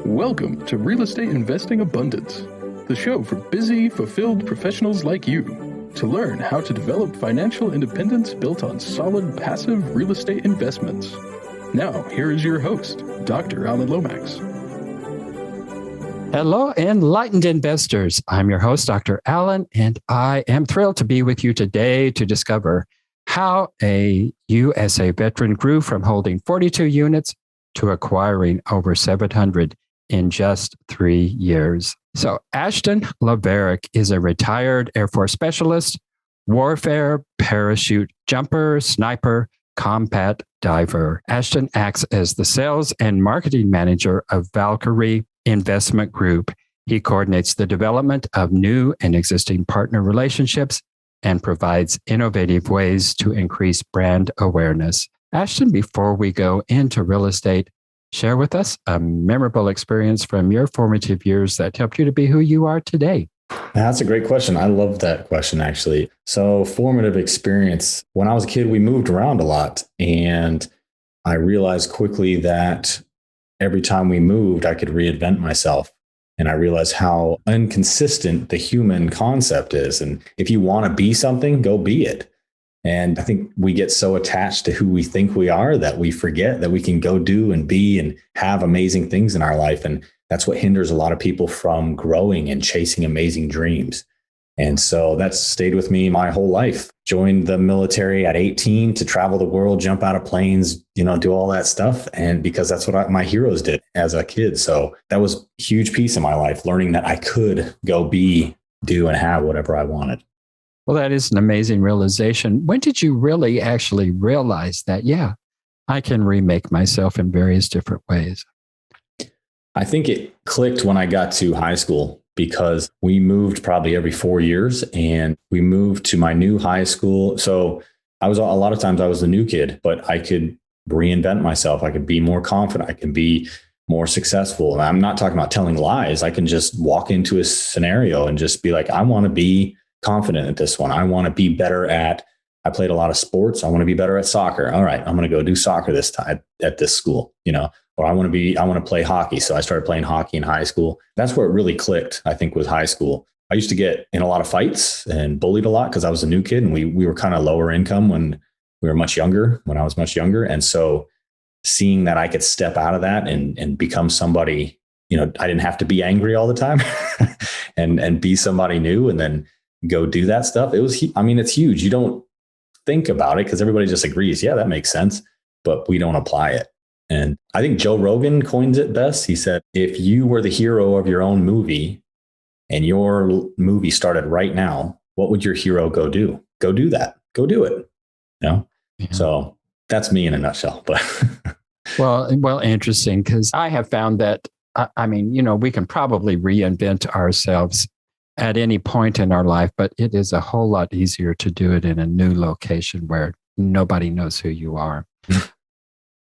Welcome to Real Estate Investing Abundance, the show for busy, fulfilled professionals like you to learn how to develop financial independence built on solid, passive real estate investments. Now, here is your host, Dr. Alan Lomax. Hello, enlightened investors. I'm your host, Dr. Alan, and I am thrilled to be with you today to discover how a USA veteran grew from holding 42 units to acquiring over 700 in just 3 years. So Ashton Levarek is a retired Air Force specialist, warfare, parachute jumper, sniper, combat diver. Ashton acts as the sales and marketing manager of Valkere Investment Group. He coordinates the development of new and existing partner relationships and provides innovative ways to increase brand awareness. Ashton, before we go into real estate, share with us a memorable experience from your formative years that helped you to be who you are today. That's a great question. I love that question, actually. So formative experience. When I was a kid, we moved around a lot. And I realized quickly that every time we moved, I could reinvent myself. And I realized how inconsistent the human concept is. And if you want to be something, go be it. And I think we get so attached to who we think we are that we forget that we can go do and be and have amazing things in our life. And that's what hinders a lot of people from growing and chasing amazing dreams. And so that's stayed with me my whole life. Joined the military at 18 to travel the world, jump out of planes, do all that stuff. And because that's what my heroes did as a kid. So that was a huge piece of my life, learning that I could go be, do, and have whatever I wanted. Well, that is an amazing realization. When did you really actually realize that, yeah, I can remake myself in various different ways? I think it clicked when I got to high school because we moved probably every 4 years and we moved to my new high school. So a lot of times I was the new kid, but I could reinvent myself. I could be more confident. I can be more successful. And I'm not talking about telling lies. I can just walk into a scenario and just be like, I want to be confident at this one. I want to be better I played a lot of sports. I want to be better at soccer. All right, I'm going to go do soccer this time at this school, or I want to play hockey. So I started playing hockey in high school. That's where it really clicked, I think, was high school. I used to get in a lot of fights and bullied a lot because I was a new kid and we were kind of lower income when I was much younger. And so seeing that I could step out of that and become somebody, I didn't have to be angry all the time and be somebody new and then go do that stuff. It's huge. You don't think about it because everybody just agrees. Yeah, that makes sense, but we don't apply it. And I think Joe Rogan coined it best. He said, if you were the hero of your own movie and your movie started right now, what would your hero go do? Go do that. Go do it. Yeah. So that's me in a nutshell. But well, interesting, because I have found that, we can probably reinvent ourselves at any point in our life, but it is a whole lot easier to do it in a new location where nobody knows who you are.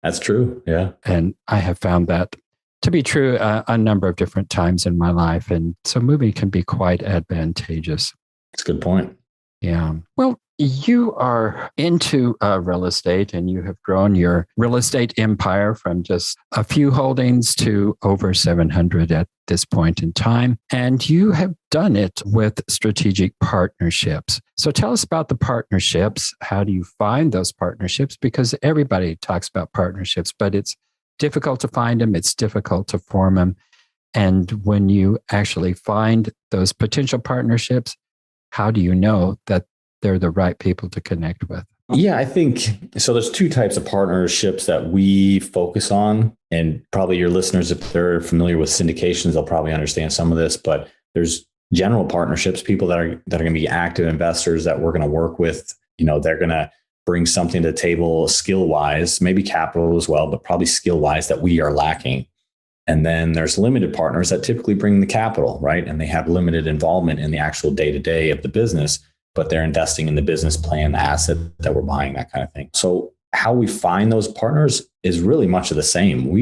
That's true. Yeah. And I have found that to be true a number of different times in my life. And so moving can be quite advantageous. That's a good point. Yeah. Well, you are into real estate and you have grown your real estate empire from just a few holdings to over 700 at this point in time. And you have done it with strategic partnerships. So tell us about the partnerships. How do you find those partnerships? Because everybody talks about partnerships, but it's difficult to find them. It's difficult to form them. And when you actually find those potential partnerships, how do you know that they're the right people to connect with? Yeah, I think so. There's two types of partnerships that we focus on. And probably your listeners, if they're familiar with syndications, they'll probably understand some of this. But there's general partnerships, people that are going to be active investors that we're going to work with. They're going to bring something to the table skill wise, maybe capital as well, but probably skill wise that we are lacking. And then there's limited partners that typically bring the capital, right? And they have limited involvement in the actual day-to-day of the business, but they're investing in the business plan, the asset that we're buying, that kind of thing. So how we find those partners is really much of the same.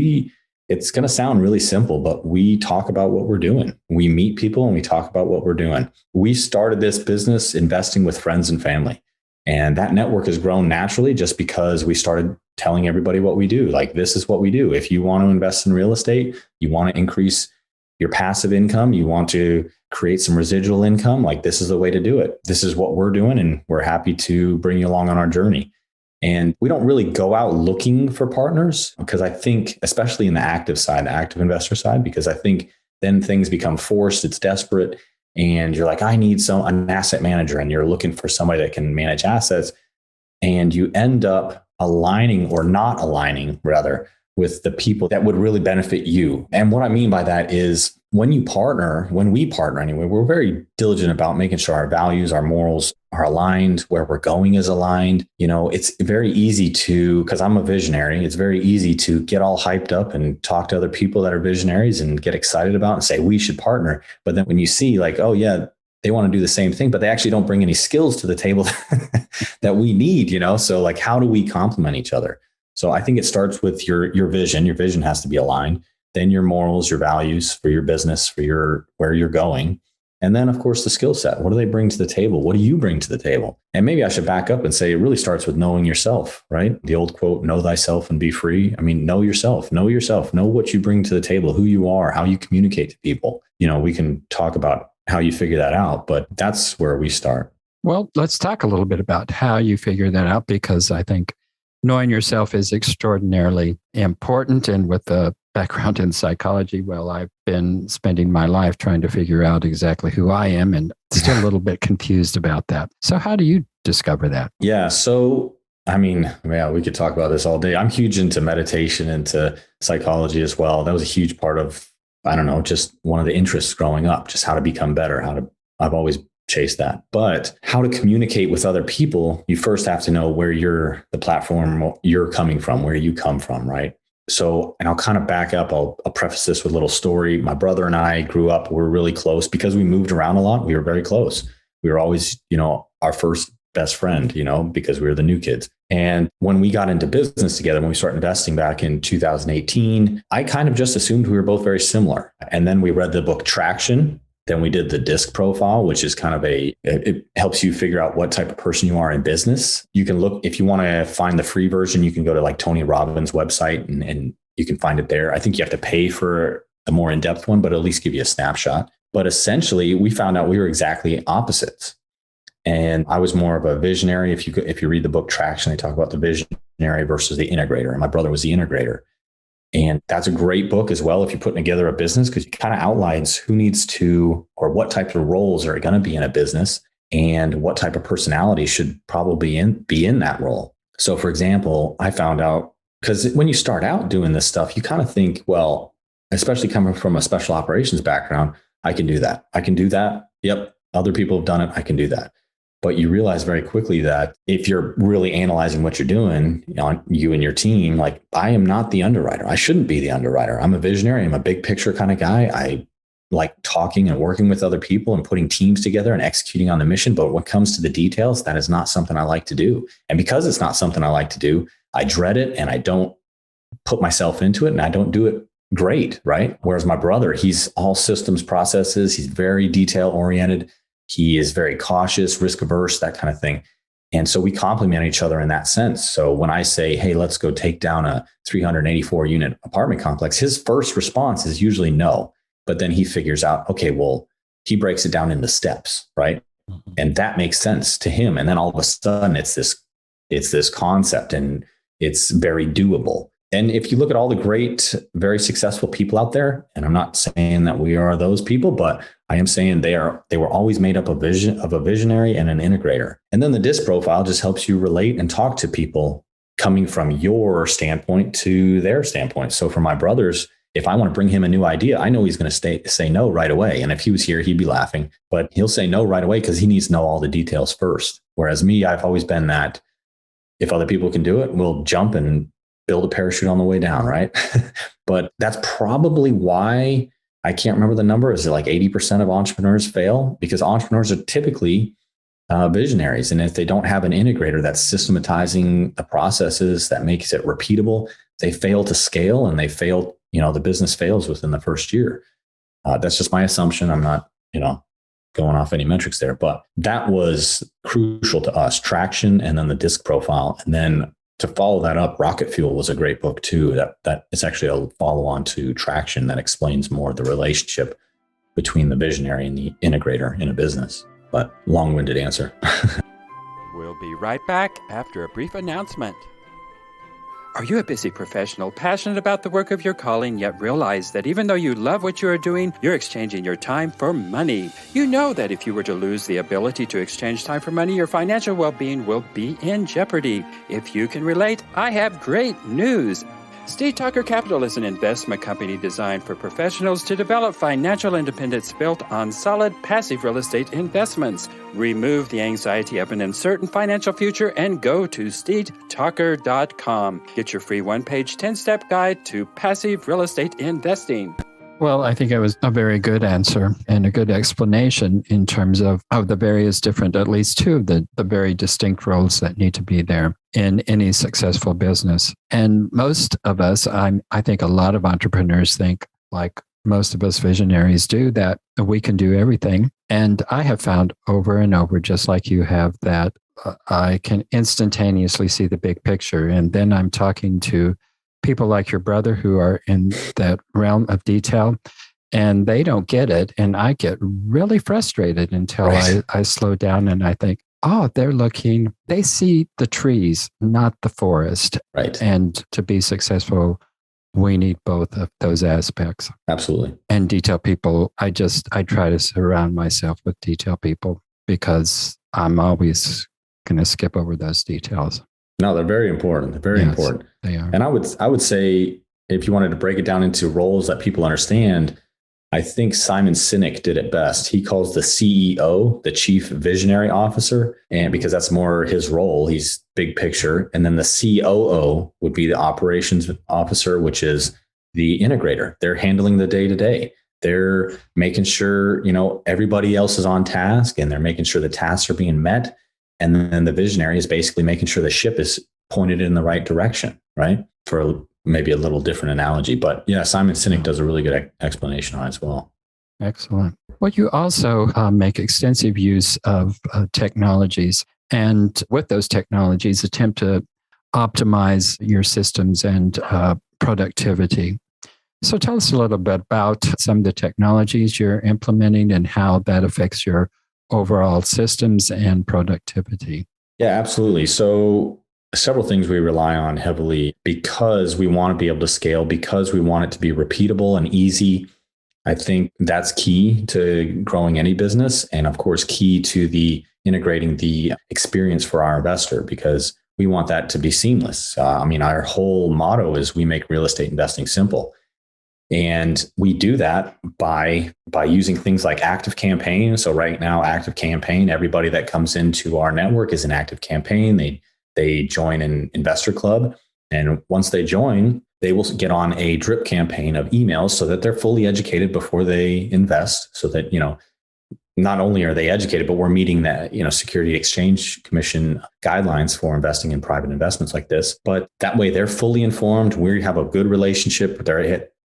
It's going to sound really simple, but we talk about what we're doing. We meet people and we talk about what we're doing. We started this business investing with friends and family. And that network has grown naturally just because we started telling everybody what we do. Like, this is what we do. If you want to invest in real estate, you want to increase your passive income, you want to create some residual income, like, this is the way to do it. This is what we're doing, and we're happy to bring you along on our journey. And we don't really go out looking for partners, because I think, especially in the active side, the active investor side, because I think then things become forced, it's desperate. And you're like, I need an asset manager, and you're looking for somebody that can manage assets. And you end up aligning, or not aligning rather, with the people that would really benefit you. And what I mean by that is, when we partner anyway, we're very diligent about making sure our values, our morals are aligned, where we're going is aligned. It's very easy to, because I'm a visionary, it's very easy to get all hyped up and talk to other people that are visionaries and get excited about and say, we should partner. But then when you see, like, oh yeah, they want to do the same thing, but they actually don't bring any skills to the table that we need, So like, how do we complement each other? So I think it starts with your vision. Your vision has to be aligned. Then your morals, your values for your business, for where you're going. And then, of course, the skill set. What do they bring to the table? What do you bring to the table? And maybe I should back up and say, it really starts with knowing yourself, right? The old quote, know thyself and be free. I mean, know yourself, know what you bring to the table, who you are, how you communicate to people. We can talk about how you figure that out, but that's where we start. Well, let's talk a little bit about how you figure that out, because I think knowing yourself is extraordinarily important. And with the background in psychology, well, I've been spending my life trying to figure out exactly who I am, and still a little bit confused about that. So how do you discover that? Yeah. So, I mean, yeah, we could talk about this all day. I'm huge into meditation, into psychology as well. That was a huge part of, I don't know, just one of the interests growing up, just how to become better, I've always chased that. But how to communicate with other people, you first have to know where the platform you're coming from, where you come from, right? So, and I'll kind of back up. I'll preface this with a little story. My brother and I grew up, we're really close because we moved around a lot. We were very close. We were always, our first best friend, because we were the new kids. And when we got into business together, when we started investing back in 2018, I kind of just assumed we were both very similar. And then we read the book Traction. Then we did the DISC profile, which is kind of it helps you figure out what type of person you are in business. You can look, if you want to find the free version, you can go to like Tony Robbins' website and you can find it there. I think you have to pay for a more in-depth one, but at least give you a snapshot. But essentially, we found out we were exactly opposites. And I was more of a visionary. If you read the book Traction, they talk about the visionary versus the integrator. And my brother was the integrator. And that's a great book as well if you're putting together a business, because it kind of outlines who needs to, or what types of roles are going to be in a business, and what type of personality should probably be in that role. So for example, I found out, because when you start out doing this stuff, you kind of think, well, especially coming from a special operations background, I can do that. I can do that. Yep. Other people have done it. I can do that. But you realize very quickly that if you're really analyzing what you're doing, you and your team, like, I am not the underwriter. I shouldn't be the underwriter. I'm a visionary. I'm a big picture kind of guy. I like talking and working with other people and putting teams together and executing on the mission. But when it comes to the details, that is not something I like to do. And because it's not something I like to do, I dread it and I don't put myself into it and I don't do it great, right? Whereas my brother, he's all systems, processes. He's very detail oriented. He is very cautious, risk averse, that kind of thing. And so we complement each other in that sense. So when I say, hey, let's go take down a 384 unit apartment complex, his first response is usually no. But then he figures out, okay, well, he breaks it down into steps, right? Mm-hmm. And that makes sense to him. And then all of a sudden it's this concept and it's very doable. And if you look at all the great, very successful people out there, and I'm not saying that we are those people, but I am saying they were always made up of a visionary and an integrator. And then the DISC profile just helps you relate and talk to people coming from your standpoint to their standpoint. So for my brothers, if I want to bring him a new idea, I know he's going to say no right away. And if he was here, he'd be laughing, but he'll say no right away because he needs to know all the details first. Whereas me, I've always been that if other people can do it, we'll jump and build a parachute on the way down, right? But that's probably why, I can't remember the number, is it like 80% of entrepreneurs fail? Because entrepreneurs are typically visionaries. And if they don't have an integrator that's systematizing the processes that makes it repeatable, they fail to scale and the business fails within the first year. That's just my assumption. I'm not, going off any metrics there, but that was crucial to us, traction and then the disc profile. And then to follow that up, Rocket Fuel was a great book too. That is actually a follow on to Traction that explains more the relationship between the visionary and the integrator in a business. But long-winded answer. We'll be right back after a brief announcement. Are you a busy professional, passionate about the work of your calling, yet realize that even though you love what you are doing, you're exchanging your time for money? You know that if you were to lose the ability to exchange time for money, your financial well-being will be in jeopardy. If you can relate, I have great news. Steve Tucker Capital is an investment company designed for professionals to develop financial independence built on solid passive real estate investments. Remove the anxiety of an uncertain financial future and go to stevetucker.com. Get your free one-page 10-step guide to passive real estate investing. Well, I think it was a very good answer and a good explanation in terms of the various different, at least two of the very distinct roles that need to be there in any successful business. And most of us, I think a lot of entrepreneurs think, like most of us visionaries do, that we can do everything. And I have found over and over, just like you have, that I can instantaneously see the big picture. And then I'm talking to people like your brother who are in that realm of detail and they don't get it. And I get really frustrated until I slow down and I think, oh, they see the trees, not the forest. Right. And to be successful, we need both of those aspects. Absolutely. And detail people, I try to surround myself with detail people because I'm always going to skip over those details. No, they're very important. They're very important. They are. And I would say, if you wanted to break it down into roles that people understand, I think Simon Sinek did it best. He calls the CEO the Chief Visionary Officer, and because that's more his role, he's big picture. And then the COO would be the Operations Officer, which is the integrator. They're handling the day-to-day. They're making sure, everybody else is on task and they're making sure the tasks are being met. And then the visionary is basically making sure the ship is pointed in the right direction, right? For maybe a little different analogy. But yeah, Simon Sinek does a really good explanation on it as well. Excellent. Well, you also make extensive use of technologies. And with those technologies, attempt to optimize your systems and productivity. So tell us a little bit about some of the technologies you're implementing and how that affects your overall systems and productivity. Yeah, absolutely. So several things we rely on heavily because we want to be able to scale, because we want it to be repeatable and easy. I think that's key to growing any business. And of course, key to the integrating the experience for our investor, because we want that to be seamless. Our whole motto is we make real estate investing simple. And we do that by using things like Active Campaign. So right now, Active Campaign, everybody that comes into our network is an Active Campaign. They join an investor club. And once they join, they will get on a drip campaign of emails so that they're fully educated before they invest. So that, not only are they educated, but we're meeting that, Security Exchange Commission guidelines for investing in private investments like this. But that way they're fully informed. We have a good relationship.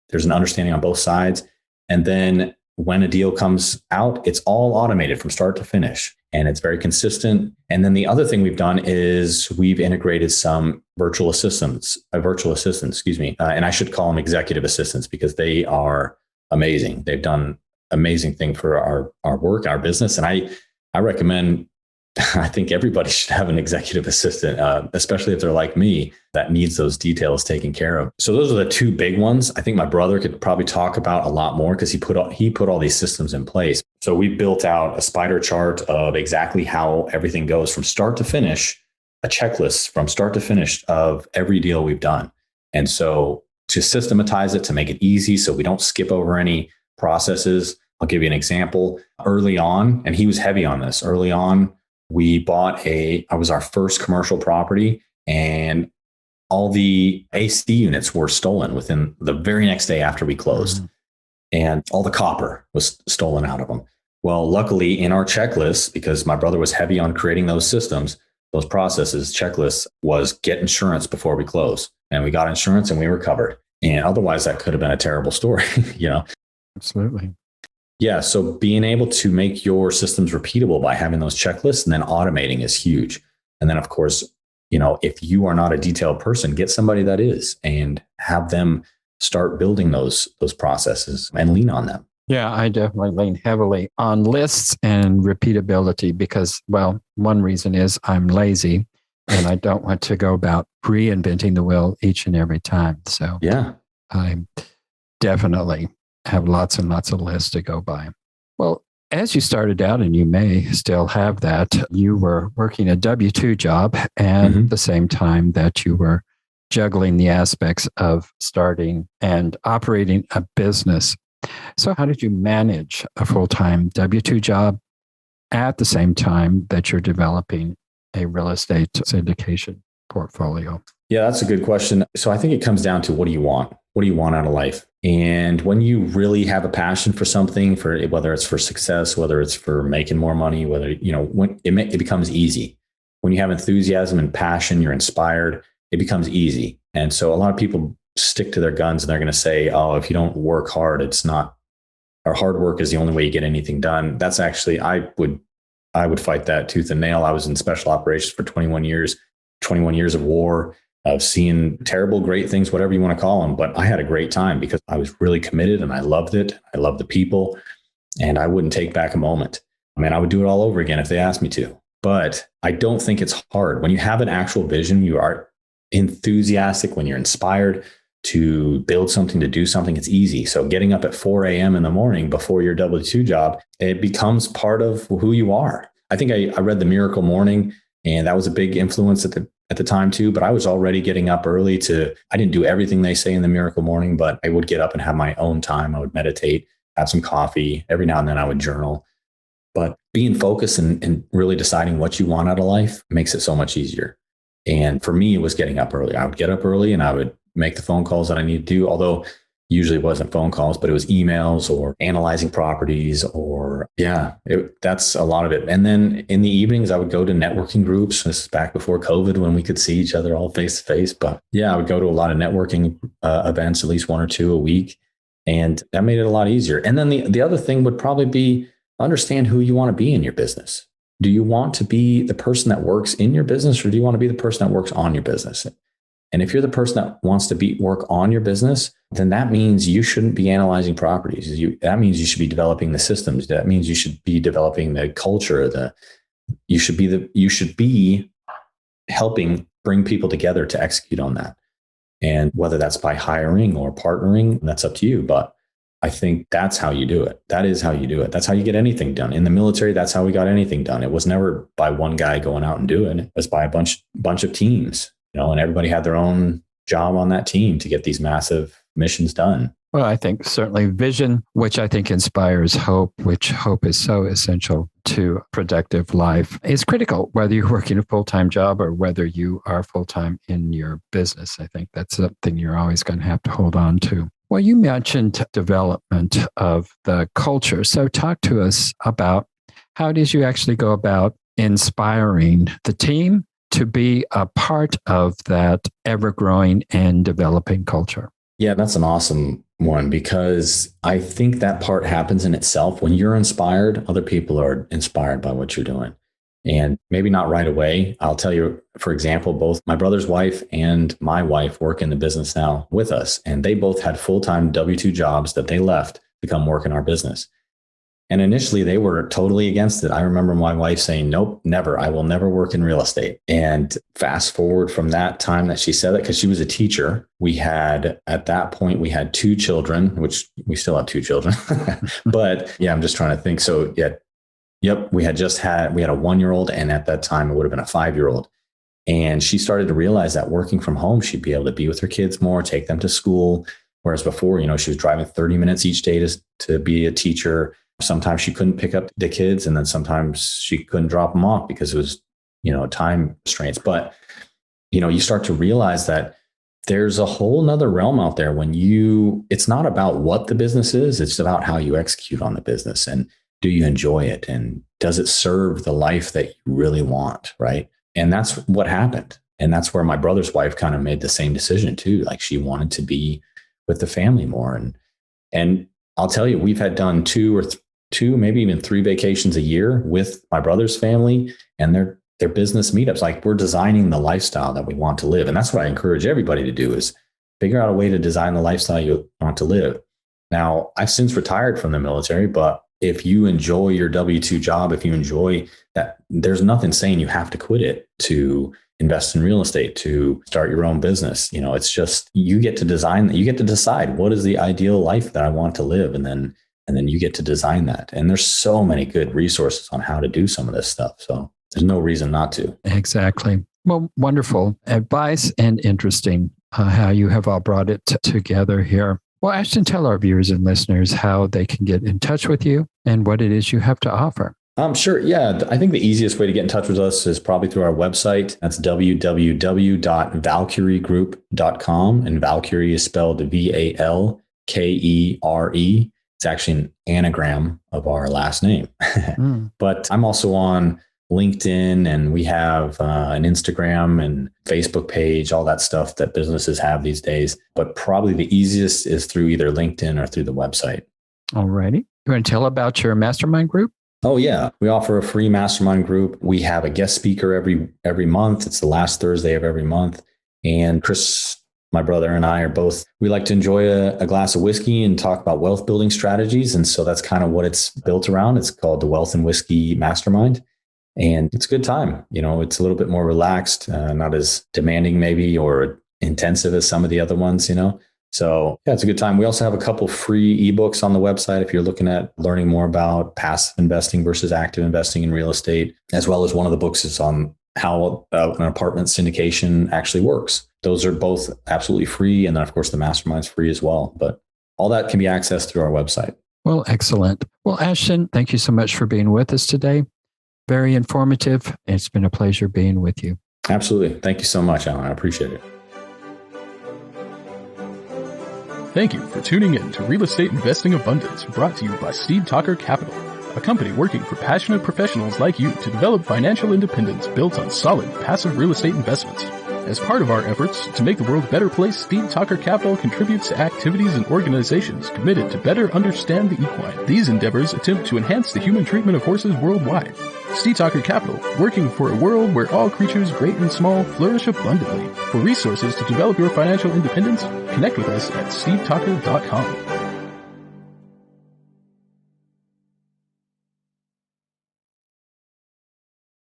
There's an understanding on both sides. And then when a deal comes out, it's all automated from start to finish. And it's very consistent. And then the other thing we've done is we've integrated some virtual assistants, and I should call them executive assistants because they are amazing. They've done amazing thing for our work, our business. And I recommend, I think everybody should have an executive assistant, especially if they're like me, that needs those details taken care of. So those are the two big ones. I think my brother could probably talk about a lot more because he put all these systems in place. So we built out a spider chart of exactly how everything goes from start to finish, a checklist from start to finish of every deal we've done. And so to systematize it, to make it easy so we don't skip over any processes, I'll give you an example. Early on, and he was heavy on this, early on, we bought I was our first commercial property, and all the AC units were stolen within the very next day after we closed. Mm-hmm. And all the copper was stolen out of them. Well, luckily in our checklist, because my brother was heavy on creating those systems, those processes, checklists was get insurance before we close. And we got insurance and we were covered. And otherwise that could have been a terrible story, Absolutely. Yeah. So being able to make your systems repeatable by having those checklists and then automating is huge. And then, of course, if you are not a detailed person, get somebody that is and have them start building those processes and lean on them. Yeah, I definitely lean heavily on lists and repeatability because, well, one reason is I'm lazy and I don't want to go about reinventing the wheel each and every time. So yeah, I definitely have lots and lots of lists to go by. Well, as you started out, and you may still have that, you were working a W-2 job and at the same time that you were juggling the aspects of starting and operating a business. So how did you manage a full-time W-2 job at the same time that you're developing a real estate syndication portfolio? Yeah, that's a good question. So I think it comes down to what do you want? What do you want out of life? And when you really have a passion for something, for whether it's for success, whether it's for making more money, whether, when it becomes easy. When you have enthusiasm and passion, you're inspired, it becomes easy. And so a lot of people stick to their guns and they're going to say, oh, if you don't work hard, it's not, or hard work is the only way you get anything done. That's actually, I would fight that tooth and nail. I was in special operations for 21 years of war, of seeing terrible, great things, whatever you want to call them. But I had a great time because I was really committed and I loved it. I loved the people and I wouldn't take back a moment. I mean, I would do it all over again if they asked me to, but I don't think it's hard. When you have an actual vision, you are enthusiastic, when you're inspired to build something, to do something, it's easy. So getting up at 4 a.m. in the morning before your W-2 job, it becomes part of who you are. I think I read The Miracle Morning, and that was a big influence at the time too, but I was already getting up early I didn't do everything they say in The Miracle Morning, but I would get up and have my own time. I would meditate, have some coffee. Every now and then I would journal. But being focused and really deciding what you want out of life makes it so much easier. And for me, it was getting up early. I would get up early and I would make the phone calls that I need to do, although usually it wasn't phone calls, but it was emails or analyzing properties or that's a lot of it. And then in the evenings, I would go to networking groups. This is back before COVID when we could see each other all face to face. But yeah, I would go to a lot of networking events, at least 1 or 2 a week. And that made it a lot easier. And then the other thing would probably be understand who you want to be in your business. Do you want to be the person that works in your business, or do you want to be the person that works on your business? And if you're the person that wants to work on your business, then that means you shouldn't be analyzing properties. That means you should be developing the systems. That means you should be developing the culture. You should be helping bring people together to execute on that. And whether that's by hiring or partnering, that's up to you. But I think that's how you do it. That is how you do it. That's how you get anything done. In the military, that's how we got anything done. It was never by one guy going out and doing it. It was by a bunch of teams, and everybody had their own job on that team to get these massive missions done. Well, I think certainly vision, which I think inspires hope, which hope is so essential to productive life, is critical, whether you're working a full-time job or whether you are full-time in your business. I think that's something you're always going to have to hold on to. Well, you mentioned development of the culture. So talk to us about how did you actually go about inspiring the team to be a part of that ever-growing and developing culture? Yeah, that's an awesome one, because I think that part happens in itself. When you're inspired, other people are inspired by what you're doing. And maybe not right away. I'll tell you, for example, both my brother's wife and my wife work in the business now with us. And they both had full-time W-2 jobs that they left to come work in our business. And initially they were totally against it. I remember my wife saying, nope, never. I will never work in real estate. And fast forward from that time that she said that, because she was a teacher, at that point, we had 2 children, which we still have 2 children. But yeah, I'm just trying to think. So yeah. Yep. We had a 1-year-old, and at that time it would have been a 5-year-old. And she started to realize that working from home, she'd be able to be with her kids more, take them to school. Whereas before, she was driving 30 minutes each day to be a teacher. Sometimes she couldn't pick up the kids, and then sometimes she couldn't drop them off because it was, time restraints. But, you start to realize that there's a whole nother realm out there it's not about what the business is. It's about how you execute on the business. And do you enjoy it? And does it serve the life that you really want? Right. And that's what happened. And that's where my brother's wife kind of made the same decision too. Like, she wanted to be with the family more. And I'll tell you, we've had done 2 2, maybe even 3 vacations a year with my brother's family and their business meetups. Like, we're designing the lifestyle that we want to live. And that's what I encourage everybody to do, is figure out a way to design the lifestyle you want to live. Now, I've since retired from the military, but if you enjoy your W-2 job, if you enjoy that, there's nothing saying you have to quit it to invest in real estate, to start your own business. It's just, you get to decide what is the ideal life that I want to live. And then you get to design that. And there's so many good resources on how to do some of this stuff. So there's no reason not to. Exactly. Well, wonderful advice and interesting how you have all brought it together here. Well, Ashton, tell our viewers and listeners how they can get in touch with you and what it is you have to offer. Sure. Yeah. I think the easiest way to get in touch with us is probably through our website. That's www.valkeregroup.com. And Valkere is spelled Valkere. It's actually an anagram of our last name. But I'm also on LinkedIn, and we have an Instagram and Facebook page, all that stuff that businesses have these days. But probably the easiest is through either LinkedIn or through the website. All righty. You want to tell about your mastermind group? Oh, yeah. We offer a free mastermind group. We have a guest speaker every month. It's the last Thursday of every month. And Chris, my brother, and I we like to enjoy a glass of whiskey and talk about wealth building strategies. And so that's kind of what it's built around. It's called the Wealth and Whiskey Mastermind. And it's a good time. It's a little bit more relaxed, not as demanding maybe or intensive as some of the other ones, So yeah, it's a good time. We also have a couple free ebooks on the website if you're looking at learning more about passive investing versus active investing in real estate, as well as one of the books is on how an apartment syndication actually works. Those are both absolutely free. And then, of course, the mastermind's free as well. But all that can be accessed through our website. Well, excellent. Well, Ashton, thank you so much for being with us today. Very informative. It's been a pleasure being with you. Absolutely. Thank you so much, Alan. I appreciate it. Thank you for tuning in to Real Estate Investing Abundance, brought to you by Steve Talker Capital, a company working for passionate professionals like you to develop financial independence built on solid passive real estate investments. As part of our efforts to make the world a better place, Steve Talker Capital contributes to activities and organizations committed to better understand the equine. These endeavors attempt to enhance the human treatment of horses worldwide. Steve Talker Capital, working for a world where all creatures, great and small, flourish abundantly. For resources to develop your financial independence, connect with us at stevetalker.com.